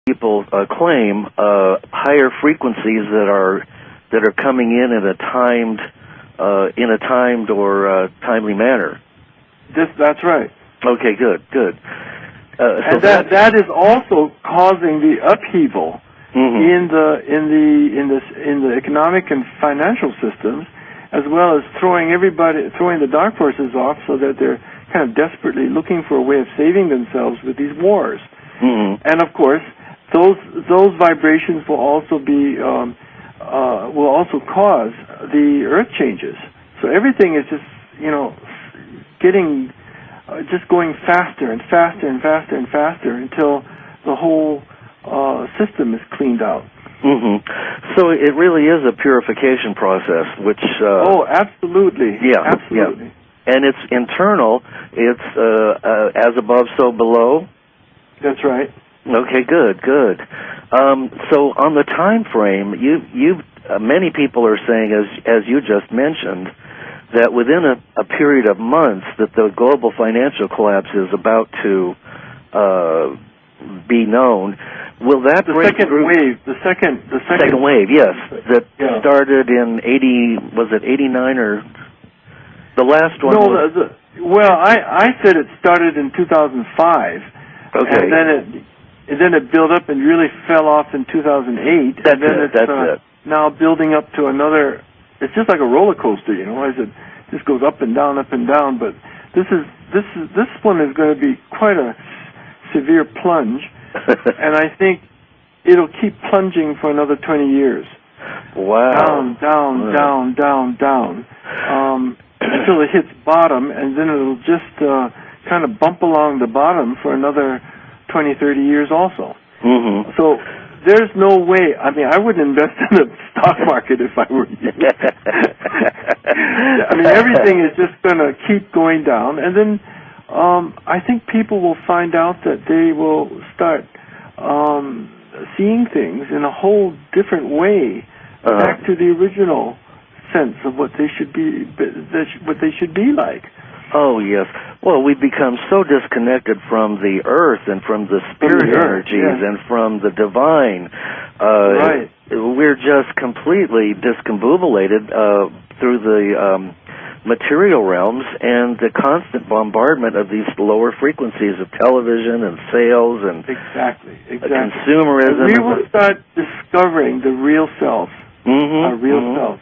people claim higher frequencies that are coming in a timed or timely manner. That's right. Okay, good. And that is also causing the upheaval in the economic and financial systems, as well as throwing the dark forces off, so that they're kind of desperately looking for a way of saving themselves with these wars. And of course, those vibrations will also cause the earth changes. So everything is just going faster and faster and faster and faster until the whole system is cleaned out. So it really is a purification process, which... absolutely. Yeah, absolutely. Yeah. And it's internal. It's as above, so below. That's right. Okay, good. So on the time frame, many people are saying, as you just mentioned, that within a period of months that the global financial collapse is about to be known. Will that the second wave? The second wave, yes, that started in 89 or the last one? No, I said it started in 2005. Okay, and then it built up and really fell off in 2008. That's it. Now building up to another. It's just like a roller coaster, as it just goes up and down. But this one is going to be quite a severe plunge, and I think it'll keep plunging for another 20 years. Wow. Down, until it hits bottom, and then it'll just kind of bump along the bottom for another 20, 30 years also. So there's no way. I mean, I wouldn't invest in the stock market if I were you. I mean, everything is just going to keep going down, and then I think people will find out that they will start seeing things in a whole different way, back to the original sense of what they should be, like. Oh, yes. Well, we've become so disconnected from the earth and from the spirit energies and from the divine. Right. We're just completely discombobulated through the material realms and the constant bombardment of these lower frequencies of television and sales and exactly. consumerism. And we will start discovering the real self, our real self.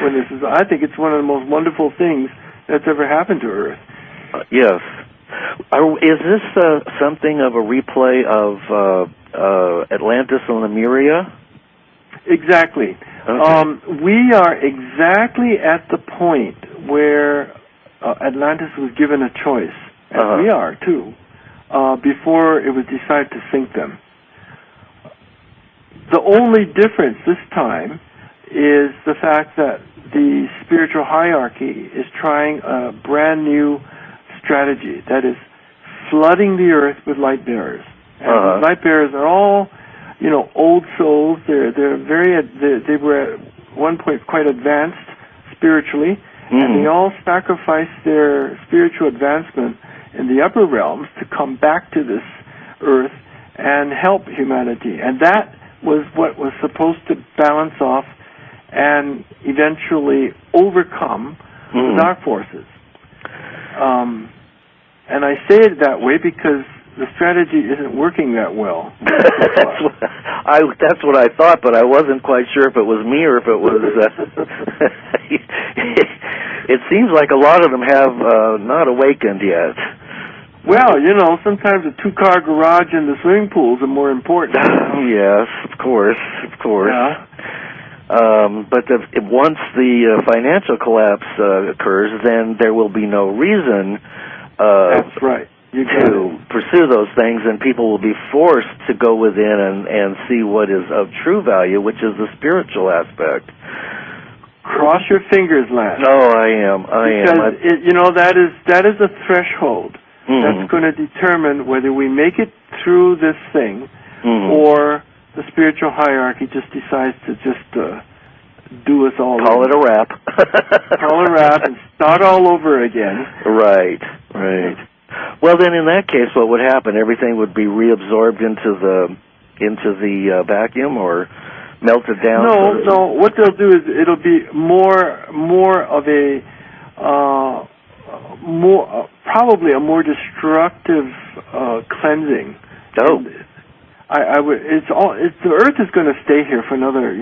When I think it's one of the most wonderful things that's ever happened to Earth. Yes. Is this something of a replay of Atlantis and Lemuria? Exactly. Okay. We are exactly at the point where Atlantis was given a choice, and we are too, before it was decided to sink them. The only difference this time is the fact that the spiritual hierarchy is trying a brand new strategy that is flooding the earth with light bearers. And these light bearers are all, old souls. They were at one point quite advanced spiritually, and they all sacrificed their spiritual advancement in the upper realms to come back to this earth and help humanity. And that was what was supposed to balance off and eventually overcome the dark forces. And I say it that way because the strategy isn't working that well. That's what I thought, but I wasn't quite sure if it was me or if it was... It seems like a lot of them have not awakened yet. Well, sometimes a two-car garage and the swimming pools are more important. Yes, of course. Yeah. But once the financial collapse occurs, then there will be no reason that's right. to pursue those things, and people will be forced to go within and see what is of true value, which is the spiritual aspect. Cross your fingers, Lance. Oh, I am. Because that is a threshold that's going to determine whether we make it through this thing or the spiritual hierarchy just decides to just do us all Call it a wrap. Call it a wrap and start all over again. Right. Well, then in that case, what would happen? Everything would be reabsorbed into into the vacuum or melted down? No. What they'll do is it'll be more of a probably a more destructive cleansing. Oh. The Earth is going to stay here for another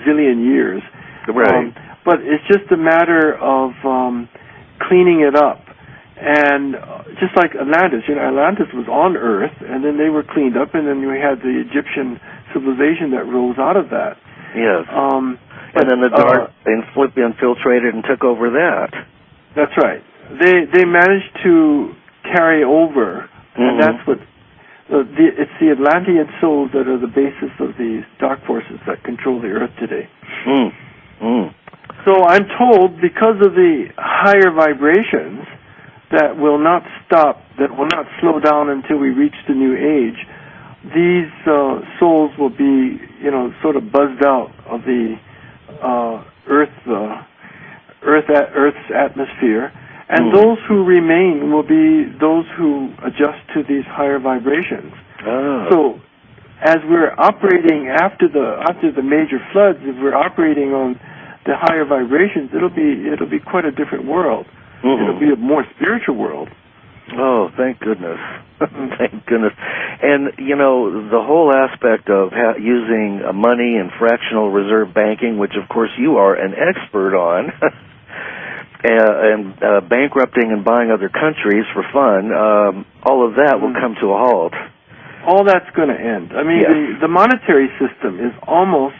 zillion years. Right. But it's just a matter of cleaning it up. And just like Atlantis, Atlantis was on Earth, and then they were cleaned up, and then we had the Egyptian civilization that rose out of that. Yes. And then the dark infiltrated and took over that. That's right. They managed to carry over, and that's what it's the Atlantean souls that are the basis of these dark forces that control the Earth today. So I'm told, because of the higher vibrations that will not stop, that will not slow down until we reach the new age, these souls will be, sort of buzzed out of the Earth's atmosphere, and those who remain will be those who adjust to these higher vibrations. So, as we're operating after the major floods, if we're operating on the higher vibrations, it'll be quite a different world. It'll be a more spiritual world. Oh, thank goodness. Thank goodness. And, the whole aspect of using money and fractional reserve banking, which, of course, you are an expert on, and bankrupting and buying other countries for fun, all of that will come to a halt. All that's going to end. I mean, the monetary system is almost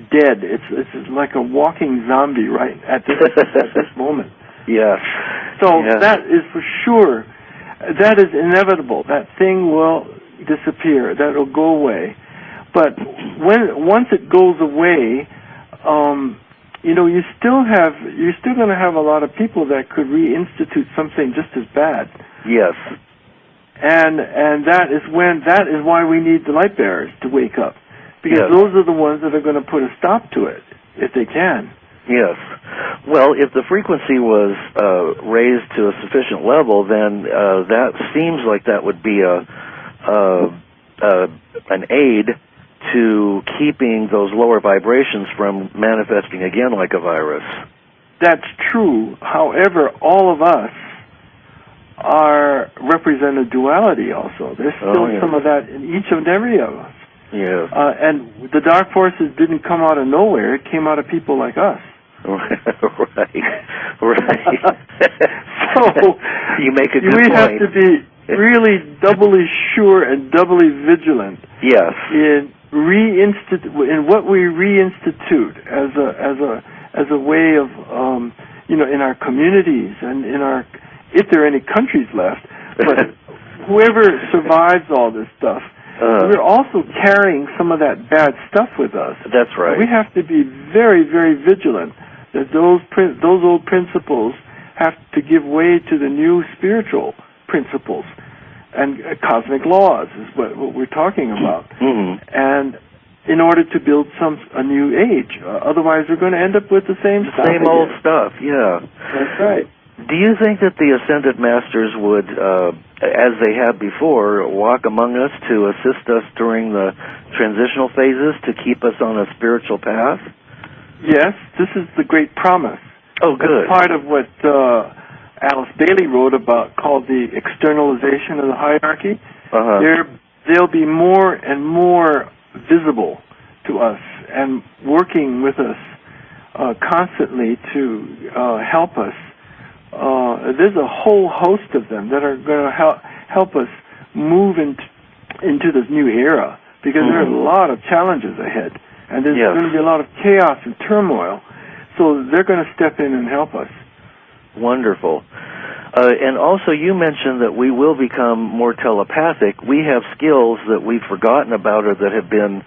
dead. It's like a walking zombie right at this moment. Yeah. So that is for sure. That is inevitable. That thing will disappear. That will go away. But once it goes away, you're still going to have a lot of people that could reinstitute something just as bad. Yes. And that is why we need the light bearers to wake up, because those are the ones that are going to put a stop to it if they can. Yes. Well, if the frequency was raised to a sufficient level, then that seems like that would be an aid to keeping those lower vibrations from manifesting again like a virus. That's true. However, all of us represent a duality also. There's still some of that in each and every of us. Yeah. And the dark forces didn't come out of nowhere. It came out of people like us. Right. So you make a good point. We have to be really doubly sure and doubly vigilant. Yes. In what we reinstitute as a way of in our communities and if there are any countries left, but whoever survives all this stuff. We're also carrying some of that bad stuff with us. That's right. We have to be very, very vigilant that those old principles have to give way to the new spiritual principles. And cosmic laws is what we're talking about. And in order to build a new age. Otherwise, we're going to end up with the same stuff. Same old stuff, yeah. That's right. Do you think that the Ascended Masters would, as they have before, walk among us to assist us during the transitional phases to keep us on a spiritual path? Yes, this is the great promise. Oh, good. That's part of what Alice Bailey wrote about, called the externalization of the hierarchy. They'll be more and more visible to us and working with us constantly to help us. There's a whole host of them that are going to help us move into this new era, because there are a lot of challenges ahead, and there's going to be a lot of chaos and turmoil. So they're going to step in and help us. Wonderful. And also, you mentioned that we will become more telepathic. We have skills that we've forgotten about or that have been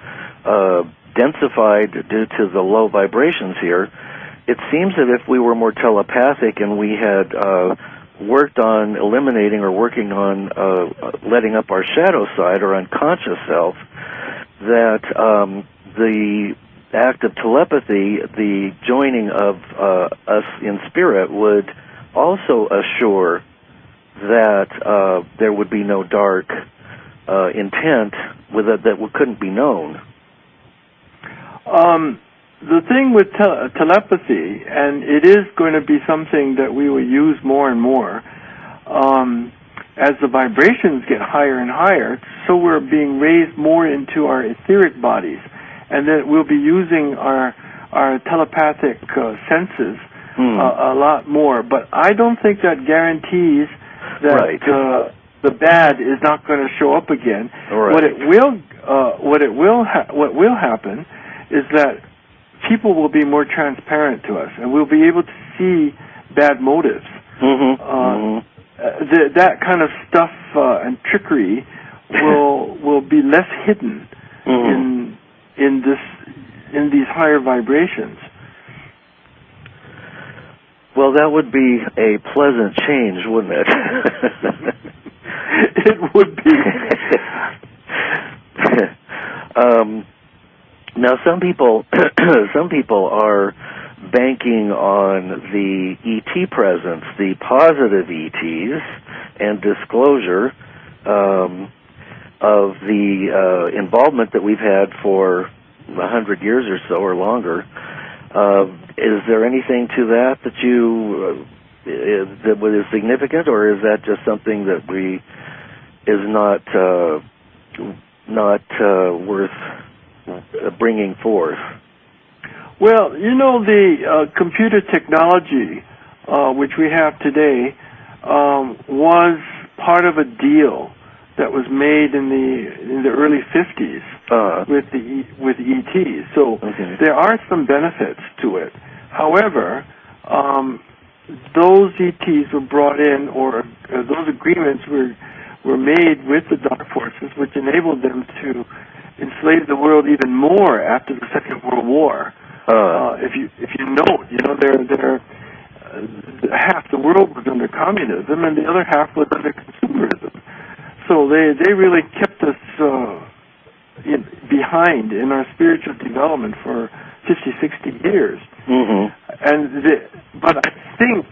densified due to the low vibrations here. It seems that if we were more telepathic and we had worked on eliminating or working on letting up our shadow side or unconscious self, that the act of telepathy, the joining of us in spirit, would also assure that there would be no dark intent with that couldn't be known. The thing with telepathy, and it is going to be something that we will use more and more, as the vibrations get higher and higher, so we're being raised more into our etheric bodies, and then we'll be using our telepathic senses a lot more. But I don't think that guarantees that the bad is not going to show up again. Right. What will happen is that people will be more transparent to us, and we'll be able to see bad motives. That kind of stuff and trickery will be less hidden in these higher vibrations. Well, that would be a pleasant change, wouldn't it? It would be. Now, some people are banking on the ET presence, the positive ETs, and disclosure of the involvement that we've had for 100 years or so or longer. Is there anything to that you that is significant, or is that just something that is not worth bringing forth? Well, the computer technology which we have today was part of a deal that was made in the early 50s with ET. So there are some benefits to it. However, those ETs were brought in, or those agreements were made with the dark forces, which enabled them to enslave the world even more after the Second World War. If you note, they're half the world was under communism, and the other half was under consumerism. So they really kept us behind in our spiritual development for 50, 60 years. But I think,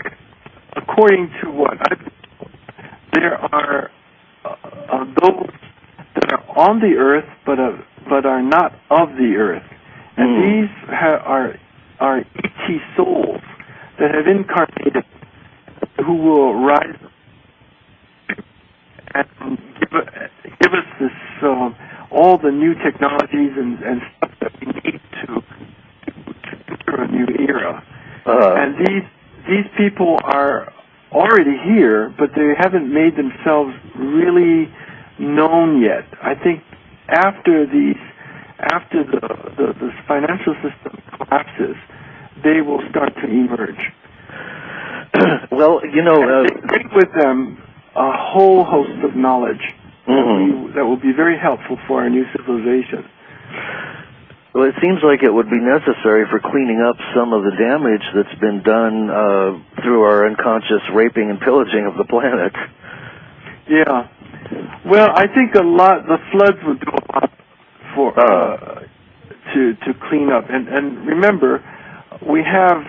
according to what there are those that are on the earth but are not of the earth, and these are ET souls that have incarnated, who will rise and give us this all the new technologies and stuff that we need to enter a new era. And these people are already here, but they haven't made themselves really known yet. I think after the financial system collapses, they will start to emerge. Well, they bring with them a whole host of knowledge that will be very helpful for our new civilization. Well, it seems like it would be necessary for cleaning up some of the damage that's been done through our unconscious raping and pillaging of the planet. Yeah. Well, I think the floods would do a lot for to clean up. And remember, we have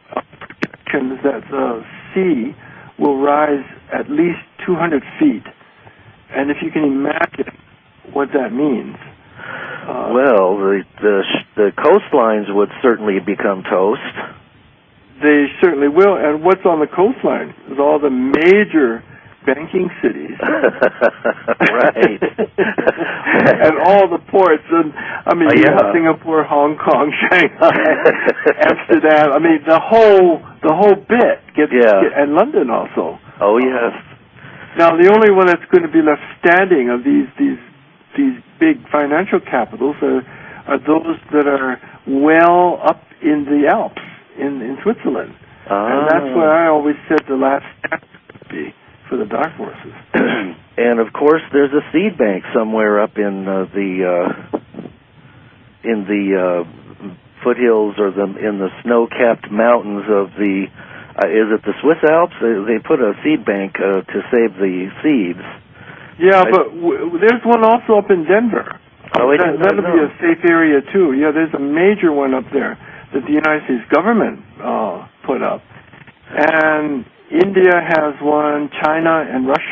projections that the sea will rise at least 200 feet. And if you can imagine what that means. Well, the coastlines would certainly become toast. They certainly will. And what's on the coastline is all the major banking cities. Right. And all the ports. And Singapore, Hong Kong, Shanghai, Amsterdam. I mean, the whole bit gets and London also. Oh, yes. Now, the only one that's going to be left standing of these big financial capitals are those that are well up in the Alps in Switzerland. And that's where I always said the last step would be for the dark forces. And of course, there's a seed bank somewhere up in the foothills or in the snow-capped mountains of the. Is it the Swiss Alps? They put a seed bank to save the seeds. Yeah, but there's one also up in Denver. Oh, that'll be a safe area too. Yeah, there's a major one up there that the United States government put up, and India has one, China and Russia